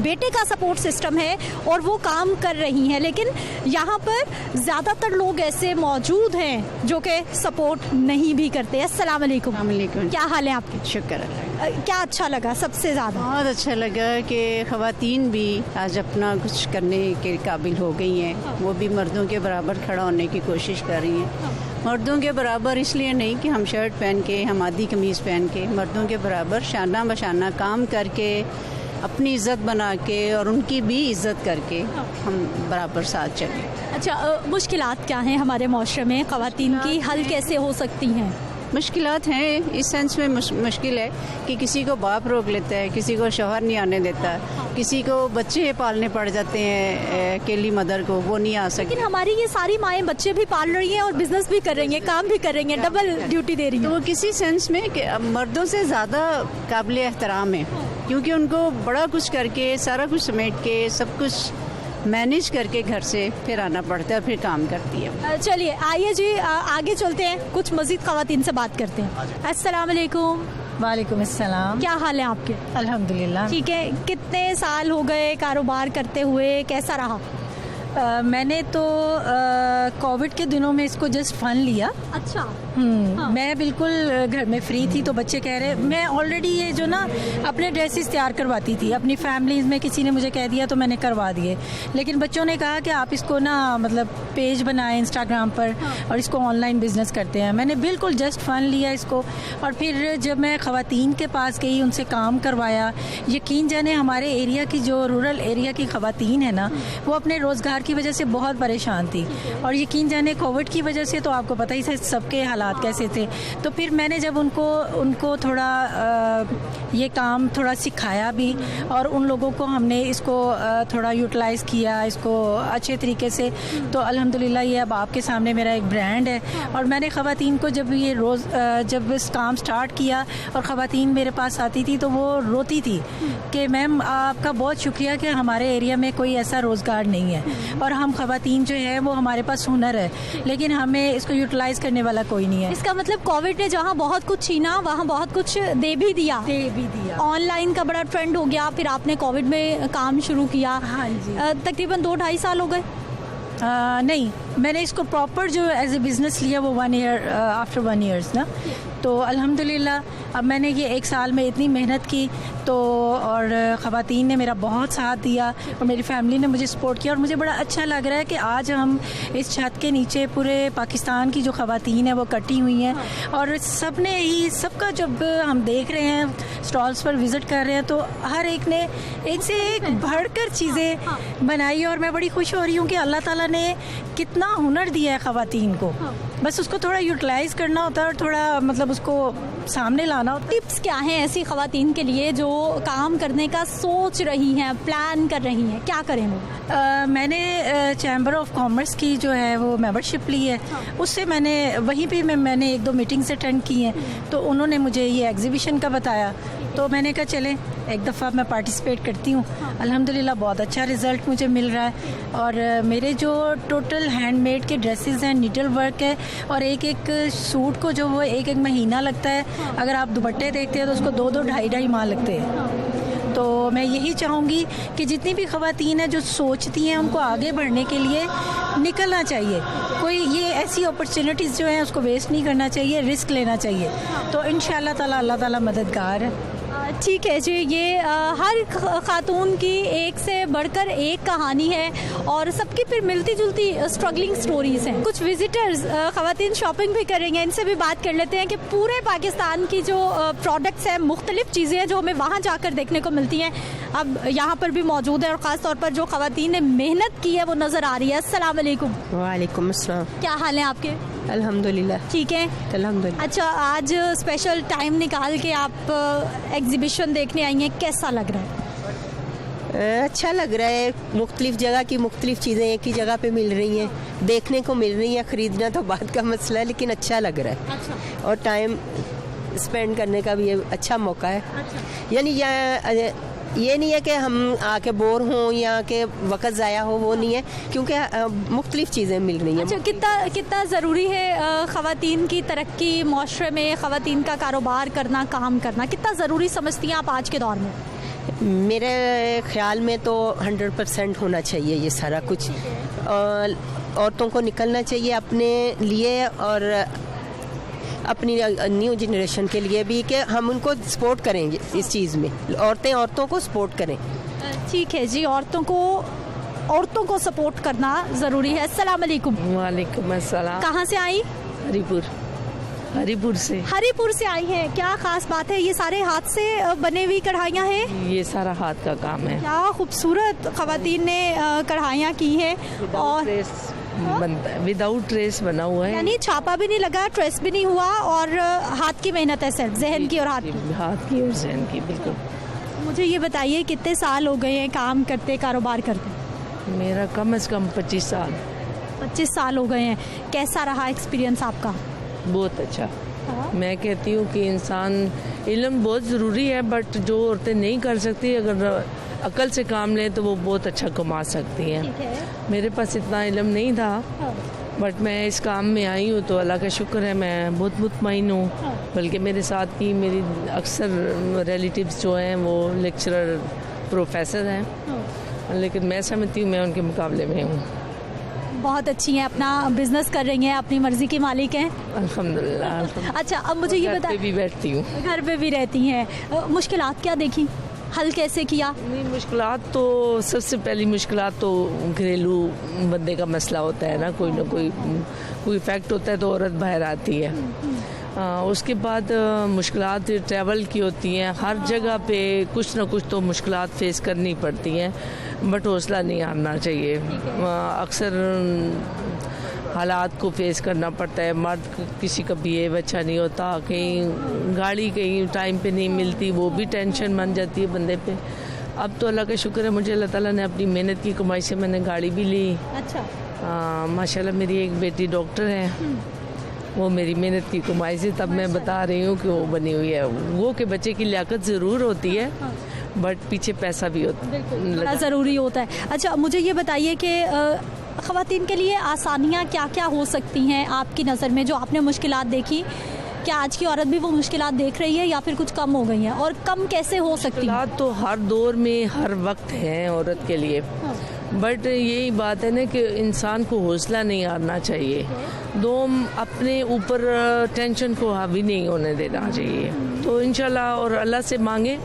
बेटे का सपोर्ट सिस्टम है और वो काम कर रही हैं। लेकिन यहाँ पर ज़्यादातर लोग ऐसे मौजूद हैं जो कि सपोर्ट नहीं भी करते। अस्सलाम वालेकुम।
वालेकुम।
क्या हाल है आपके?
शुक्र अल्लाह।
क्या अच्छा लगा सबसे ज़्यादा?
बहुत अच्छा लगा कि ख़वातीन भी आज अपना कुछ करने के काबिल हो गई हैं। वो भी मर्दों के बराबर खड़ा होने की कोशिश कर रही हैं। मर्दों के बराबर इसलिए नहीं कि हम शर्ट पहन के, हम आधी कमीज़ पहन के, मर्दों के बराबर शाना बशाना काम करके, अपनी इज़्ज़त बना के और उनकी भी इज़्ज़त करके हम बराबर साथ चलें।
अच्छा, मुश्किलात क्या हैं हमारे माशरे में, ख़वातीन की हल कैसे हो सकती हैं?
मुश्किलात हैं इस सेंस में मुश्किल है कि किसी को बाप रोक लेता है, किसी को शौहर नहीं आने देता, किसी को बच्चे पालने पड़ जाते हैं, अकेली मदर को वो नहीं आ सकती।
लेकिन हमारी ये सारी माएँ बच्चे भी पाल रही हैं और बिजनेस भी कर रही हैं, काम भी कर रही हैं, डबल ड्यूटी दे रही हैं।
तो वो किसी सेंस में कि मर्दों से ज़्यादा काबिल एहतराम है, क्योंकि उनको बड़ा कुछ करके, सारा कुछ समेट के, सब कुछ मैनेज करके घर से फिर आना पड़ता है, फिर काम करती है।
चलिए आइए जी, आगे चलते हैं, कुछ मज़ीद ख़वातीन से बात करते हैं। अस्सलाम वालेकुम।
वालेकुम अस्सलाम।
क्या हाल है आपके?
अल्हम्दुलिल्लाह।
ठीक है, कितने साल हो गए कारोबार करते हुए, कैसा रहा?
मैंने तो कोविड के दिनों में इसको जस्ट फन लिया।
अच्छा।
मैं बिल्कुल घर में फ्री थी तो बच्चे कह रहे, मैं ऑलरेडी ये जो ना अपने ड्रेसेस तैयार करवाती थी अपनी फैमिलीज में, किसी ने मुझे कह दिया तो मैंने करवा दिए, लेकिन बच्चों ने कहा कि आप इसको ना मतलब पेज बनाएं इंस्टाग्राम पर और इसको ऑनलाइन बिजनेस करते हैं। मैंने बिल्कुल जस्ट फन लिया इसको, और फिर जब मैं ख़वातीन के पास गई, उनसे काम करवाया, यकीन जाने हमारे एरिया की जो रूरल एरिया की ख़वातीन है ना, वो अपने रोज़गार की वजह से बहुत परेशान थी, और यकीन जाने कोविड की वजह से तो आपको पता ही है सबके हालात कैसे थे। तो फिर मैंने जब उनको थोड़ा ये काम थोड़ा सिखाया भी, और उन लोगों को हमने इसको थोड़ा यूटिलाइज़ किया इसको अच्छे तरीके से, तो अल्हम्दुलिल्लाह ये अब आपके सामने मेरा एक ब्रांड है। और मैंने ख़वातीन को जब ये रोज़ जब इस काम स्टार्ट किया और ख़वातीन मेरे पास आती थी तो वो रोती थी कि मैम आपका बहुत शुक्रिया कि हमारे एरिया में कोई ऐसा रोज़गार नहीं है, और हम ख़वातीन जो है वो हमारे पास हुनर है, लेकिन हमें इसको यूटिलाइज़ करने वाला कोई नहीं है।
इसका मतलब कोविड ने जहाँ बहुत कुछ छीना वहाँ बहुत कुछ दे भी दिया। ऑनलाइन का बड़ा ट्रेंड हो गया, फिर आपने कोविड में काम शुरू किया।
हाँ जी।
तकरीबन 2-2.5 साल हो गए?
नहीं, मैंने इसको प्रॉपर जो एज ए बिज़नेस लिया वो 1 ईयर आफ्टर 1 ईयर्स ना, तो अल्हम्दुलिल्लाह अब मैंने ये 1 साल में इतनी मेहनत की तो, और ख़वातीन ने मेरा बहुत साथ दिया और मेरी फैमिली ने मुझे सपोर्ट किया, और मुझे बड़ा अच्छा लग रहा है कि आज हम इस छत के नीचे पूरे पाकिस्तान की जो ख़वातीन है वो इकट्ठी हुई हैं, और सब ने ही सबका जब हम देख रहे हैं स्टॉल्स पर विज़िट कर रहे हैं तो हर एक ने एक से एक बढ़कर चीज़ें बनाई, और मैं बड़ी खुश हो रही हूँ कि अल्लाह ताला ने कितना हुनर दिया है ख़वातीन को, बस उसको थोड़ा यूटिलाइज़ करना होता है और थोड़ा मतलब उसको सामने लाना होता है।
टिप्स क्या हैं ऐसी ख़वातीन के लिए जो काम करने का सोच रही हैं, प्लान कर रही हैं, क्या करें वो?
मैंने चैम्बर ऑफ कॉमर्स की जो है वो मेंबरशिप ली है, उससे मैंने वहीं पे मैंने 1-2 मीटिंग्स अटेंड की हैं, तो उन्होंने मुझे ये एग्जीबिशन का बताया, तो मैंने कहा चलें एक दफ़ा मैं पार्टिसिपेट करती हूँ। अल्हम्दुलिल्लाह बहुत अच्छा रिज़ल्ट मुझे मिल रहा है, और मेरे जो टोटल हैंडमेड के ड्रेसेस हैं, नीडल वर्क है, और एक एक सूट को जो वो एक महीना लगता है, अगर आप दुपट्टे देखते हैं तो उसको 2-2 ढाई माह लगते हैं। तो मैं यही चाहूँगी कि जितनी भी ख़वातीन हैं जो सोचती हैं उनको आगे बढ़ने के लिए निकलना चाहिए, कोई ये ऐसी अपॉर्चुनिटीज़ जो हैं उसको वेस्ट नहीं करना चाहिए, रिस्क लेना चाहिए, तो इंशाअल्लाह ताला अल्लाह ताला मददगार है।
ठीक है जी, ये हर खातून की एक से बढ़कर एक कहानी है और सबकी फिर मिलती जुलती स्ट्रगलिंग स्टोरीज हैं। कुछ विजिटर्स ख़वातीन शॉपिंग भी करेंगे, इनसे भी बात कर लेते हैं कि पूरे पाकिस्तान की जो प्रोडक्ट्स हैं, मुख्तलिफ चीज़ें हैं जो हमें वहाँ जाकर देखने को मिलती हैं, अब यहाँ पर भी मौजूद है, और ख़ास तौर पर जो ख़वातीन ने मेहनत की है वो नज़र आ रही है। अस्सलाम वालेकुम।
वालेकुम अस्सलाम।
क्या हाल है आपके?
अल्हम्दुलिल्लाह
ठीक है,
अल्हम्दुलिल्लाह।
अच्छा, आज स्पेशल टाइम निकाल के आप एग्जीबिशन देखने आई हैं, कैसा लग रहा है?
अच्छा लग रहा है, मुख्तलिफ जगह की मुख्तलिफ चीज़ें एक ही जगह पे मिल रही हैं, देखने को मिल रही हैं, ख़रीदना तो बात का मसला है, लेकिन अच्छा लग रहा है। अच्छा। और टाइम स्पेंड करने का भी ये अच्छा मौका है। अच्छा। यानी ये नहीं है कि हम आके बोर हों या कि वक्त ज़ाया हो, वो नहीं है, क्योंकि मुख्तलिफ चीज़ें मिल रही हैं।
अच्छा, कितना ज़रूरी है ख़वातीन की तरक्की, माशरे में ख़वातीन का कारोबार करना, काम करना, कितना ज़रूरी समझती हैं आप आज के दौर में?
मेरे ख्याल में तो 100% होना चाहिए ये सारा कुछ। औरतों को निकलना चाहिए अपने लिए और अपनी न्यू जनरेशन के लिए भी कि हम उनको सपोर्ट करेंगे इस चीज़ में, औरतों को सपोर्ट करें।
ठीक है जी, औरतों को सपोर्ट करना ज़रूरी है। अस्सलाम वालेकुम।
वालेकुम अस्सलाम।
कहाँ से आई?
हरिपुर से।
हरिपुर से आई हैं। क्या खास बात है? ये सारे हाथ से बने हुई कढ़ाइयाँ हैं?
ये सारा हाथ का काम है।
क्या खूबसूरत ख़वातीन ने कढ़ाइयाँ की हैं और
बनता है, विदाउट ट्रेस बना हुआ है,
यानी छापा भी नहीं लगा, ट्रेस भी नहीं हुआ और हाथ की मेहनत है, सिर्फ जहन की और हाथ
की और जहन की। बिल्कुल।
मुझे ये बताइए कितने साल हो गए हैं काम करते, कारोबार करते?
मेरा कम से कम 25 साल।
25 साल हो गए हैं। कैसा रहा एक्सपीरियंस आपका?
बहुत अच्छा। मैं कहती हूँ कि इंसान, इल्म बहुत ज़रूरी है, बट जो औरतें नहीं कर सकती, अगर अकल से काम लें तो वो बहुत अच्छा कमा सकती हैं। मेरे पास इतना इल्म नहीं था, बट मैं इस काम में आई हूँ तो अल्लाह का शुक्र है, मैं बहुत मुतमईन हूँ। बल्कि मेरे साथ की मेरी अक्सर रिलेटिव्स जो हैं वो लेक्चरर, प्रोफेसर हैं, लेकिन मैं समझती हूँ मैं उनके मुकाबले में हूँ।
बहुत अच्छी हैं, अपना बिजनेस कर रही हैं, अपनी मर्जी की मालिक हैं।
अल्हम्दुलिल्लाह।
अच्छा, अब मुझे ये
घर पे भी बैठती हूँ।
घर पे भी रहती हैं। मुश्किलात क्या देखी, हल कैसे किया?
नहीं, मुश्किलात तो सबसे पहली मुश्किलात तो घरेलू बंदे का मसला होता है ना, कोई इफेक्ट होता है तो औरत बाहर आती है। उसके बाद मुश्किलात ट्रैवल की होती हैं, हर जगह पे कुछ ना कुछ तो मुश्किलात फेस करनी पड़ती हैं, बट हौसला नहीं हारना चाहिए। अक्सर हालात को फेस करना पड़ता है। मर्द किसी का बिहेव अच्छा नहीं होता, कहीं गाड़ी कहीं टाइम पे नहीं मिलती, वो भी टेंशन बन जाती है बंदे पे। अब तो अल्लाह का शुक्र है, मुझे अल्लाह ताला ने अपनी मेहनत की कमाई से मैंने गाड़ी भी ली।
अच्छा।
माशाल्लाह मेरी एक बेटी डॉक्टर है, वो मेरी मेहनत की कमाई से, तब मैं बता रही हूँ कि वो बनी हुई है। वो के बच्चे की लियाकत ज़रूर होती है, बट पीछे पैसा भी होता
ज़रूरी होता है। अच्छा, मुझे ये बताइए कि ख़वातीन के लिए आसानियाँ क्या क्या हो सकती हैं आपकी नज़र में, जो आपने मुश्किलात देखी? क्या आज की औरत भी वो मुश्किलात देख रही है या फिर कुछ कम हो गई हैं, और कम कैसे हो सकती है?
तो हर दौर में हर वक्त है औरत के लिए, बट यही बात है ना कि इंसान को हौसला नहीं हारना चाहिए। अपने ऊपर टेंशन को हावी नहीं होने देना चाहिए। तो इंशाल्लाह और अल्लाह से मांगे,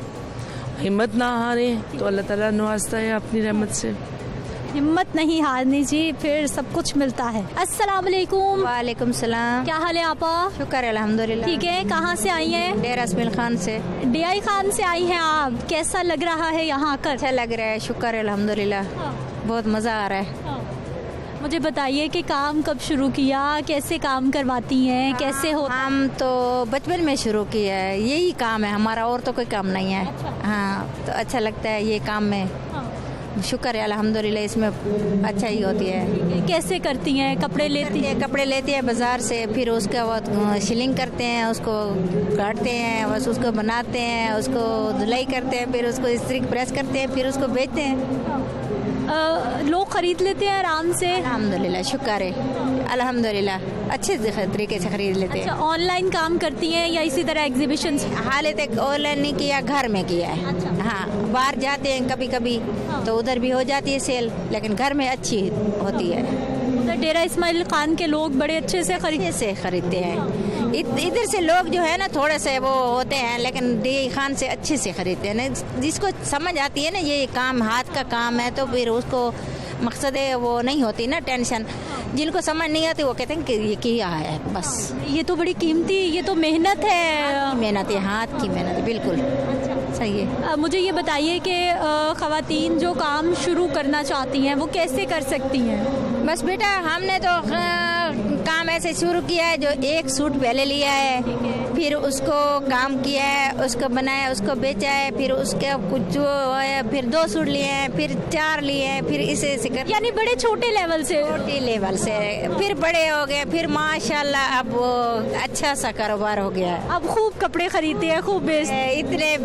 हिम्मत ना हारे, तो अल्लाह ताला नवाजता है अपनी रहमत से।
हिम्मत नहीं हारनी जी, फिर सब कुछ मिलता है। अस्सलाम वालेकुम।
वालेकुम सलाम।
क्या हाल है आपा?
शुक्र है अल्हम्दुलिल्लाह।
ठीक है, कहाँ से आई हैं?
डेरा इस्माइल खान से।
DI खान से आई हैं आप, कैसा लग रहा है यहाँ आकर?
अच्छा लग रहा है, शुक्र है अल्हम्दुलिल्लाह, बहुत मज़ा आ रहा है।
मुझे बताइए कि काम कब शुरू किया, कैसे काम करवाती हैं, कैसे हो?
हम तो बचपन में शुरू किया है, यही काम है हमारा, और तो कोई काम नहीं है। हाँ, तो अच्छा लगता है ये काम में, शुक्र है अल्हम्दुलिल्लाह, इसमें अच्छा ही होती है।
कैसे करती हैं? कपड़े लेती
हैं बाज़ार से, फिर उसका वो शिलिंग करते हैं, उसको काटते हैं, बस उसको बनाते हैं, उसको धुलाई करते हैं, फिर उसको इस्त्री प्रेस करते हैं, फिर उसको बेचते हैं।
लोग खरीद लेते हैं आराम से?
अल्हम्दुलिल्लाह, शुक्र है अल्हम्दुलिल्लाह, अच्छे तरीके से खरीद लेते हैं।
अच्छा, ऑनलाइन काम करती हैं या इसी तरह एग्जीबिशन?
हाल तक ऑनलाइन नहीं किया, घर में किया है। अच्छा। हाँ, बाहर जाते हैं कभी कभी तो उधर भी हो जाती है सेल, लेकिन घर में अच्छी होती है।
डेरा इस्माइल खान के लोग बड़े अच्छे से
खरीदते हैं। इधर से लोग जो है ना थोड़े से वो होते हैं, लेकिन DI खान से अच्छे से खरीदते हैं ना। जिसको समझ आती है ना ये काम हाथ का काम है, तो फिर उसको मकसद है वो नहीं होती ना टेंशन। जिनको समझ नहीं आती वो कहते हैं कि ये किया है बस।
ये तो बड़ी कीमती, ये तो मेहनत है।
मेहनत है, हाथ की मेहनत, बिल्कुल सही है।
मुझे ये बताइए कि ख़वातीन जो काम शुरू करना चाहती हैं वो कैसे कर सकती हैं?
बस बेटा, हमने तो काम ऐसे शुरू किया है, जो एक सूट पहले लिया है, फिर उसको काम किया है, उसको बनाया, उसको बेचा है, फिर उसके कुछ जो है, फिर 2 सूट लिए हैं, फिर 4 लिए हैं, फिर इसे कर,
यानी बड़े छोटे लेवल से
फिर बड़े हो गए, फिर माशाल्लाह अब वो अच्छा सा कारोबार हो गया।
अब खूब कपड़े खरीदते हैं, खूब बेचते हैं,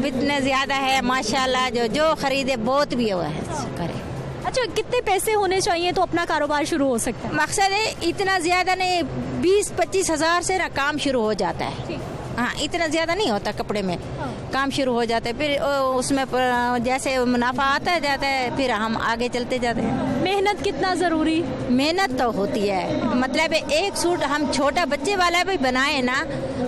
इतने ज्यादा है माशाल्लाह, जो खरीदे बहुत भी हुआ है।
अच्छा, कितने पैसे होने चाहिए तो अपना कारोबार शुरू हो सकता है?
मकसद है इतना ज्यादा नहीं, 20-25 हज़ार से ना काम शुरू हो जाता है। हाँ, इतना ज्यादा नहीं होता, कपड़े में काम शुरू हो जाता है, फिर उसमें जैसे मुनाफा आता है जाता है, फिर हम आगे चलते जाते हैं।
मेहनत कितना ज़रूरी?
मेहनत तो होती है, मतलब एक सूट हम छोटा बच्चे वाला भी बनाए ना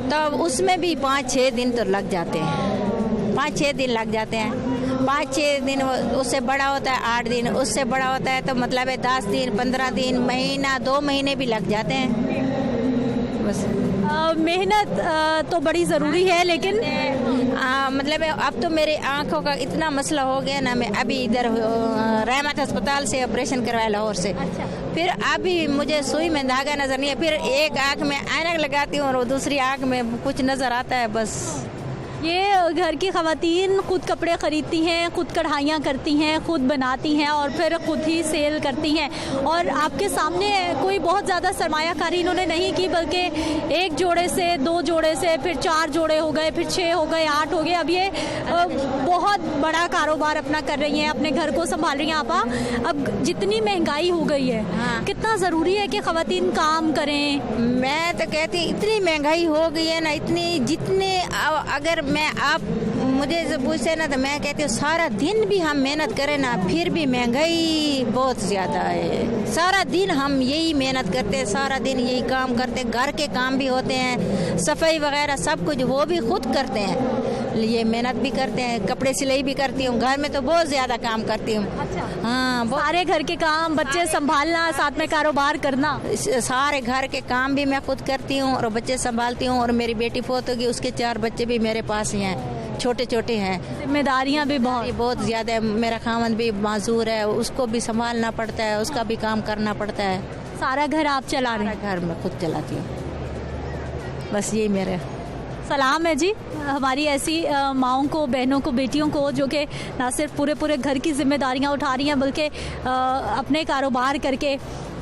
तो उसमें भी 5-6 दिन तो लग जाते हैं, 5-6 दिन लग जाते हैं। 5-6 दिन, उससे बड़ा होता है 8 दिन, उससे बड़ा होता है तो मतलब 10 दिन, 15 दिन, महीना, 2 महीने भी लग जाते हैं बस।
मेहनत तो बड़ी ज़रूरी है, लेकिन
मतलब अब तो मेरे आँखों का इतना मसला हो गया ना, मैं अभी इधर रहमत अस्पताल से ऑपरेशन करवाया लाहौर से।
अच्छा।
फिर अभी मुझे सुई में धागा नज़र नहीं है, फिर एक आँख में ऐनक लगाती हूँ और दूसरी आँख में कुछ नज़र आता है बस।
ये घर की ख़वातीन खुद कपड़े ख़रीदती हैं, खुद कढ़ाइयाँ करती हैं, खुद बनाती हैं और फिर खुद ही सेल करती हैं। और आपके सामने कोई बहुत ज़्यादा सरमायाकारी इन्होंने नहीं की, बल्कि एक जोड़े से, 2 जोड़े से, फिर 4 जोड़े हो गए, फिर 6 हो गए, 8 हो गए। अब ये बहुत बड़ा कारोबार अपना कर रही हैं, अपने घर को संभाल रही हैं। आपा, अब जितनी महंगाई हो गई है,
हाँ।
कितना ज़रूरी है कि ख़वातीन काम करें?
मैं तो कहती इतनी महंगाई हो गई है ना, इतनी जितने अगर मैं आप मुझे से पूछते ना तो मैं कहती हूँ सारा दिन भी हम मेहनत करें ना फिर भी महंगाई बहुत ज़्यादा है। सारा दिन हम यही मेहनत करते हैं, सारा दिन यही काम करते हैं, घर के काम भी होते हैं, सफाई वगैरह सब कुछ वो भी खुद करते हैं, ये मेहनत भी करते हैं, कपड़े सिलाई भी करती हूँ, घर में तो बहुत ज़्यादा काम करती हूँ।
अच्छा।
हाँ,
सारे घर के काम, बच्चे संभालना, साथ में कारोबार करना,
सारे घर के काम भी मैं खुद करती हूँ और बच्चे संभालती हूँ। और मेरी बेटी फोत होगी, उसके 4 बच्चे भी मेरे पास ही हैं, छोटे छोटे हैं।
जिम्मेदारियाँ भी
बहुत ज़्यादा है। मेरा खामन भी माजूर है, उसको भी संभालना पड़ता है, उसका भी काम करना पड़ता है।
सारा घर आप चला रहे हैं?
घर में खुद चलाती हूँ, बस यही मेरे
सलाम है जी हमारी ऐसी माओं को, बहनों को, बेटियों को जो कि ना सिर्फ पूरे घर की जिम्मेदारियां उठा रही हैं बल्कि अपने कारोबार करके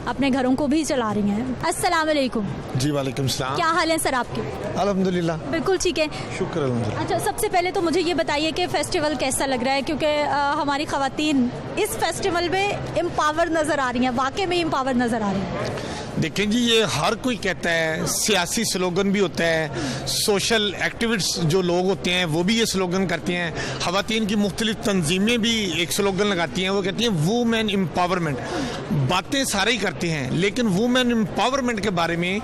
अपने घरों को भी चला रही हैं। अस्सलाम वालेकुम।
जी वालेकुम सलाम।
क्या हाल है सर आपके?
अल्हम्दुलिल्लाह
बिल्कुल ठीक है,
शुक्र अल्हम्दुलिल्लाह।
अच्छा, सबसे पहले तो मुझे ये बताइए कि फेस्टिवल कैसा लग रहा है, क्योंकि हमारी ख़वातीन इस फेस्टिवल में एम्पावर नज़र आ रही हैं, वाकई में एम्पावर नज़र आ रही हैं।
देखें जी, ये हर कोई कहता है, सियासी स्लोगन भी होता है, सोशल एक्टिविस्ट जो लोग होते हैं वो भी ये स्लोगन करते हैं, ख़वातीन की मुख्तलिफ तंजीमें भी एक स्लोगन लगाती हैं, वो कहती हैं वुमेन एम्पावरमेंट। बातें सारे ही करते हैं लेकिन वुमेन एम्पावरमेंट के बारे में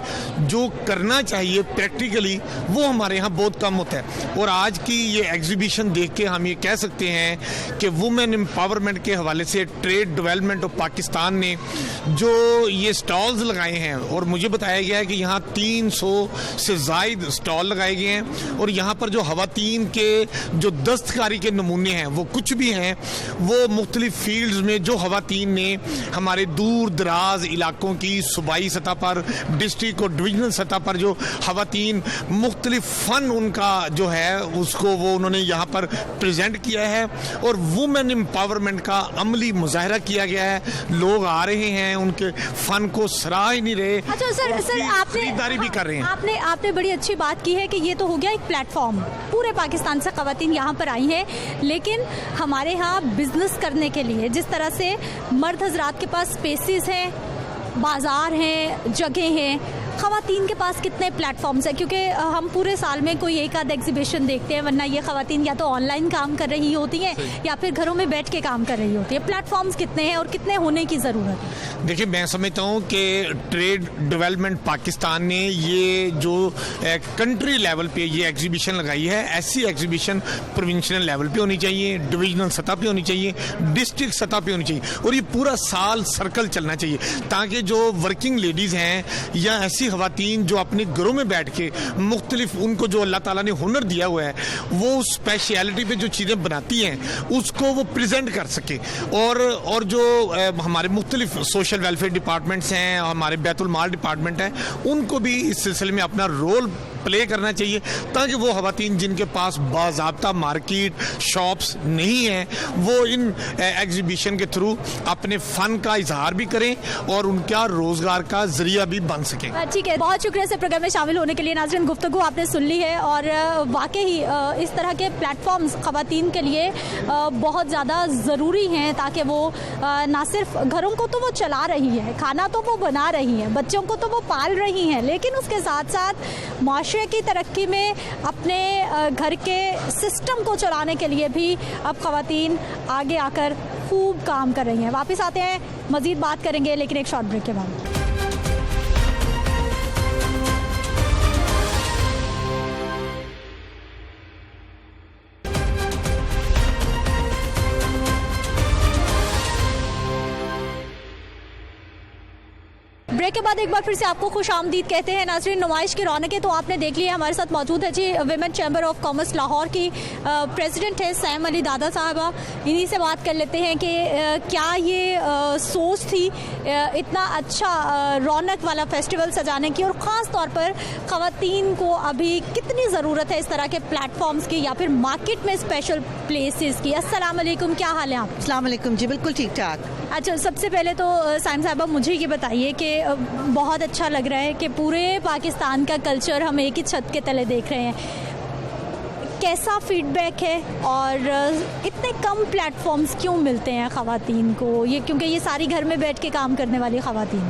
जो करना चाहिए प्रैक्टिकली वो हमारे यहाँ बहुत कम होता है। और आज की ये एग्जीबिशन देख के हम ये कह सकते हैं कि वुमेन एम्पावरमेंट के हवाले से ट्रेड डेवलपमेंट ऑफ पाकिस्तान ने जो ये स्टॉल्स लगाए हैं, और मुझे बताया गया है कि यहाँ 300 से ज़ायद स्टॉल लगाए गए हैं, और यहाँ पर जो ख़वातीन के जो दस्तकारी के नमूने हैं वो कुछ भी हैं, वो मुख्तलिफ फील्ड्स में जो ख़वातीन ने हमारे दूर दराज इलाकों की सूबाई सतह पर, डिस्ट्रिक्ट और डिविजनल सतह पर जो ख़वातीन मुख्तलिफ फ़न उनका जो है उसको वो उन्होंने यहाँ पर प्रेजेंट किया है, और वुमेन एम्पावरमेंट का अमली मुजाहरा किया गया है। लोग आ रहे हैं, उनके फ़न को सराह ही नहीं रहे।
अच्छा सर, आपने
खरीदारी भी कर रहे हैं।
आपने बड़ी अच्छी बात की है कि ये तो हो गया एक प्लेटफॉर्म, पूरे पाकिस्तान से ख़वातीन यहाँ पर आई हैं, लेकिन हमारे यहाँ बिजनेस करने के लिए जिस तरह से मर्द हजरात के पास स्पेसेस हैं, बाज़ार हैं, जगह हैं, ख़वातीन के पास कितने प्लेटफॉर्म्स हैं? क्योंकि हम पूरे साल में कोई एक आध एग्जीबिशन देखते हैं, वरना ये ख़वातीन या तो ऑनलाइन काम कर रही होती हैं या फिर घरों में बैठ के काम कर रही होती है। प्लेटफॉर्म्स कितने हैं और कितने होने की ज़रूरत है?
देखिए, मैं समझता हूँ कि ट्रेड डेवलपमेंट पाकिस्तान ने ये जो कंट्री लेवल पे ये एग्जीबिशन लगाई है, ऐसी एग्जीबिशन प्रोविंशियल लेवल पे होनी चाहिए, डिविजनल सतह पे होनी चाहिए, डिस्ट्रिक्ट सतह पे होनी चाहिए, और ये पूरा साल सर्कल चलना चाहिए, ताकि जो वर्किंग लेडीज़ हैं या ऐसी ख़वातीन जो अपने घरों में बैठ के मुख्तलिफ उनको जो अल्लाह ताला ने हुनर दिया हुआ है वो स्पेशलिटी पे जो चीज़ें बनाती हैं उसको वो प्रेजेंट कर सके, और जो हमारे मुख्तलिफ सोशल वेलफेयर डिपार्टमेंट्स हैं, हमारे बैतुल माल डिपार्टमेंट है, उनको भी इस सिलसिले में अपना रोल प्ले करना चाहिए, ताकि वो ख़वातीन जिनके पास बाज़ाब्ता मार्केट शॉप्स नहीं हैं वो इन एग्जीबिशन के थ्रू अपने फ़न का इजहार भी करें और उनका रोज़गार का ज़रिया भी बन सके।
ठीक है, बहुत शुक्रिया से प्रोग्राम में शामिल होने के लिए। नाज़रीन, गुफ्तगू आपने सुन ली है, और वाकई ही इस तरह के प्लेटफॉर्म्स ख़वातीन के लिए बहुत ज़्यादा ज़रूरी हैं, ताकि वो ना सिर्फ घरों को तो वो चला रही है, खाना तो वो बना रही हैं, बच्चों को तो वो पाल रही हैं, लेकिन उसके साथ साथ माशरे की तरक्की में अपने घर के सिस्टम को चलाने के लिए भी अब ख़वातीन आगे आकर खूब काम कर रही हैं। वापस आते हैं, मज़ीद बात करेंगे लेकिन एक शॉर्ट ब्रेक के बाद। ब्रेक के बाद एक बार फिर से आपको खुश आमदीद कहते हैं। नाज़रीन, नुमाइश की रौनकें तो आपने देख ली है। हमारे साथ मौजूद है जी women chamber of commerce Lahore की प्रेसिडेंट है सैम अली दादा साहबा। इन्हीं से बात कर लेते हैं कि क्या ये सोच थी इतना अच्छा रौनक वाला फेस्टिवल सजाने की, और ख़ास तौर पर ख़वातीन को अभी कितनी ज़रूरत है इस तरह के प्लेटफॉर्म्स की या फिर मार्केट में स्पेशल प्लेसेस की। अस्सलाम वालेकुम, क्या हाल है आप?
अस्सलाम वालेकुम जी, बिल्कुल ठीक ठाक।
अच्छा, सबसे पहले तो साइम साहबा मुझे ये बताइए कि बहुत अच्छा लग रहा है कि पूरे पाकिस्तान का कल्चर हम एक ही छत के तले देख रहे हैं। कैसा फीडबैक है और इतने कम प्लेटफॉर्म्स क्यों मिलते हैं ख़वातीन को? ये क्योंकि ये सारी घर में बैठ के काम करने वाली ख़वातीन।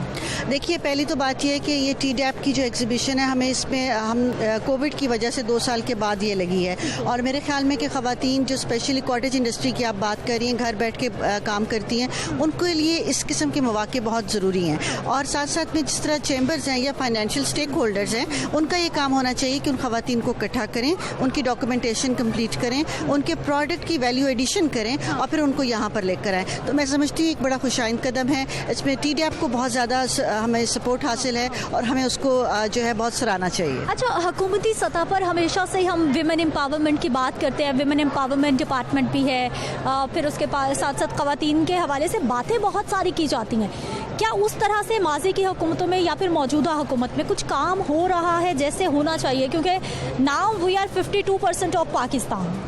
देखिए, पहली तो बात यह है कि ये TDAP की जो एग्जीबिशन है, हमें इसमें हम कोविड की वजह से 2 साल के बाद ये लगी है, और मेरे ख्याल में कि ख़वातीन जो स्पेशली कॉटेज इंडस्ट्री की आप बात कर रही हैं, घर बैठ के काम करती हैं, उनके लिए इस किस्म के मौके बहुत ज़रूरी हैं। और साथ साथ में जिस तरह चैम्बर्स हैं या फाइनेंशियल स्टेक होल्डर्स हैं, उनका ये काम होना चाहिए कि उन ख़वातीन को इकट्ठा करें, उनकी डॉक्यूमेंटेशन कंप्लीट करें, उनके प्रोडक्ट की वैल्यू एडिशन करें और फिर उनको यहाँ पर लेकर आएँ। तो मैं समझती हूँ एक बड़ा खुशाइंद कदम है। इसमें TDAP को बहुत ज़्यादा हमें सपोर्ट हासिल है और हमें उसको जो है बहुत सराहना चाहिए।
अच्छा, हुकूमती सतह पर हमेशा से हम विमेन एम्पावरमेंट की बात करते हैं, विमेन एम्पावरमेंट डिपार्टमेंट भी है, फिर उसके साथ साथ ख़वातीन के हवाले से बातें बहुत सारी की जाती हैं। क्या उस तरह से माजी की हुकूमतों में या फिर मौजूदा हुकूमत में कुछ काम हो रहा है जैसे होना चाहिए? क्योंकि now we are 52% of Pakistan.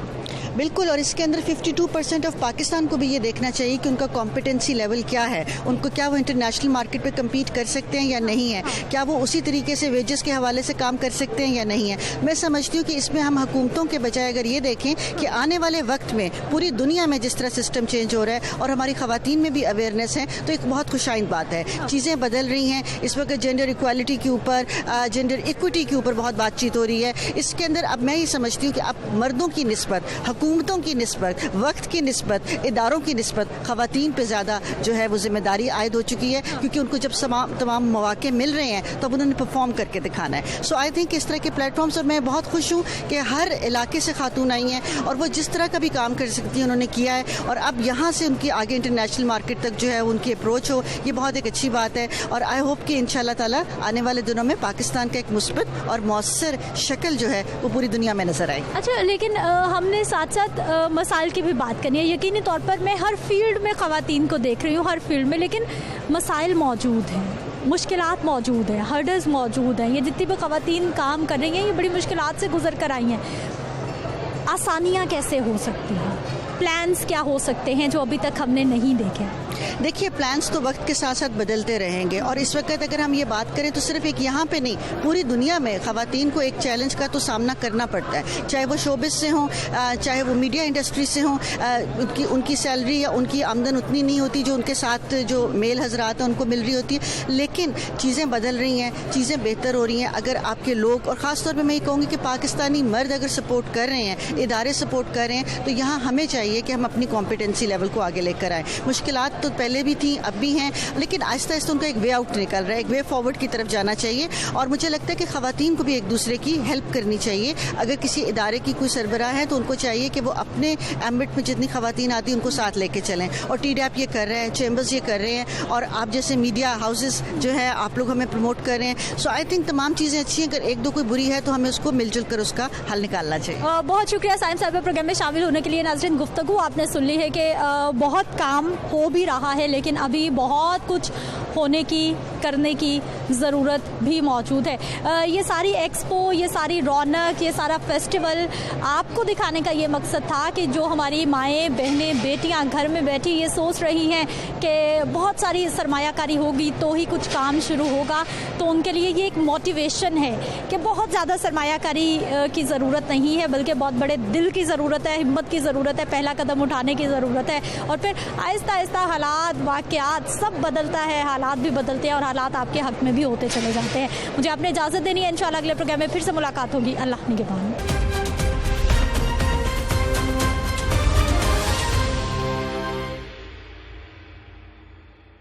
बिल्कुल, और इसके अंदर 52% ऑफ पाकिस्तान को भी ये देखना चाहिए कि उनका कॉम्पिटेंसी लेवल क्या है, उनको क्या वो इंटरनेशनल मार्केट पे कम्पीट कर सकते हैं या नहीं है, क्या वो उसी तरीके से वेजेस के हवाले से काम कर सकते हैं या नहीं है। मैं समझती हूँ कि इसमें हम हुकूमतों के बजाय अगर ये देखें कि आने वाले वक्त में पूरी दुनिया में जिस तरह सिस्टम चेंज हो रहा है और हमारी ख़वातीन में भी अवेयरनेस है, तो एक बहुत खुशाइंद बात है। चीज़ें बदल रही हैं। इस वक्त जेंडर इक्वालिटी के ऊपर, जेंडर इक्विटी के ऊपर बहुत बातचीत हो रही है। इसके अंदर अब मैं ये समझती हूँ कि अब मर्दों की निस्बत, हुकूमतों की निस्बत, वक्त की निस्बत, इदारों की निस्बत ख़वातीन पे ज़्यादा जो है वो जिम्मेदारी आयद हो चुकी है, क्योंकि उनको जब तमाम मौके मिल रहे हैं तब उन्होंने परफॉर्म करके दिखाना है। सो आई थिंक इस तरह के प्लेटफॉर्म्स, और मैं बहुत खुश हूँ कि हर इलाके से खातून आई हैं और वो जिस तरह का भी काम कर सकती हैं उन्होंने किया है, और अब यहाँ से उनकी आगे इंटरनेशनल मार्केट तक जो है उनकी अप्रोच हो, ये बहुत एक अच्छी बात है। और आई होप कि इंशाल्लाह ताला आने वाले दिनों में पाकिस्तान का एक मुस्बत और मौसर शक्ल जो है वो पूरी दुनिया में नजर आए।
अच्छा, लेकिन हमने साथ साथ मसाइल की भी बात करनी है। यकीनी तौर पर मैं हर फील्ड में ख़वातीन को देख रही हूँ, हर फील्ड में, लेकिन मसाइल मौजूद हैं, मुश्किलात मौजूद हैं, हर्डल्स मौजूद हैं। ये जितनी भी ख़वातीन काम कर रही हैं ये बड़ी मुश्किलात से गुजर कर आई हैं। आसानियाँ कैसे हो सकती हैं? प्लान्स क्या हो सकते हैं जो अभी तक हमने नहीं देखे?
देखिए, प्लान्स तो वक्त के साथ साथ बदलते रहेंगे, और इस वक्त अगर हम ये बात करें तो सिर्फ एक यहाँ पे नहीं, पूरी दुनिया में ख़वातीन को एक चैलेंज का तो सामना करना पड़ता है, चाहे वो शोबिस से हों, चाहे वो मीडिया इंडस्ट्री से हों। उनकी सैलरी या उनकी आमदन उतनी नहीं होती जो उनके साथ जो मेल हजरात हैं उनको मिल रही होती है, लेकिन चीज़ें बदल रही हैं, चीज़ें बेहतर हो रही हैं। अगर आपके लोग, और ख़ास तौर पर मैं ये कहूँगी कि पाकिस्तानी मर्द अगर सपोर्ट कर रहे हैं, इदारे सपोर्ट कर रहे हैं, तो यहाँ हमें चाहिए कि हम अपनी कॉम्पिटेंसी लेवल को आगे लेकर आएँ। मुश्किलात तो पहले भी थी, अब भी हैं, लेकिन आहिस्ता आहिस्ता उनका एक वे आउट निकल रहा है, एक वे फॉरवर्ड की तरफ जाना चाहिए। और मुझे लगता है कि ख़वातीन को भी एक दूसरे की हेल्प करनी चाहिए। अगर किसी इदारे की कोई सरबराह है तो उनको चाहिए कि वो अपने एम्बिट में जितनी ख़वातीन आती हैं उनको साथ लेके चलें, और TDAP ये कर रहे हैं, चैम्बर्स ये कर रहे हैं, और आप जैसे मीडिया हाउसेस जो है आप लोग हमें प्रमोट कर रहे हैं। सो आई थिंक तमाम चीज़ें अच्छी हैं। अगर एक दो कोई बुरी है तो हमें उसको मिलजुल कर उसका हल निकालना चाहिए।
बहुत शुक्रिया साइम साहब प्रोग्राम में शामिल होने के लिए। नाज़रीन, गुफ्तगू आपने सुन ली है कि बहुत काम हो भी रहा है, लेकिन अभी बहुत कुछ होने की, करने की ज़रूरत भी मौजूद है। ये सारी एक्सपो, ये सारी रौनक, ये सारा फेस्टिवल आपको दिखाने का ये मकसद था कि जो हमारी माएँ, बहनें, बेटियां घर में बैठी ये सोच रही हैं कि बहुत सारी सरमायाकारी होगी तो ही कुछ काम शुरू होगा, तो उनके लिए ये एक मोटिवेशन है कि बहुत ज़्यादा सरमायाकारी की ज़रूरत नहीं है, बल्कि बहुत बड़े दिल की ज़रूरत है, हिम्मत की ज़रूरत है, पहला कदम उठाने की ज़रूरत है, और फिर आहिस्ता आहिस्ता हालात, वाक़यात सब बदलता है, हालात भी बदलते हैं और हालात आपके हक़ में भी होते चले जाते हैं। मुझे आपने इजाज़त देनी है। इंशाल्लाह अगले प्रोग्राम में फिर से मुलाकात होगी। अल्लाह निगहबान।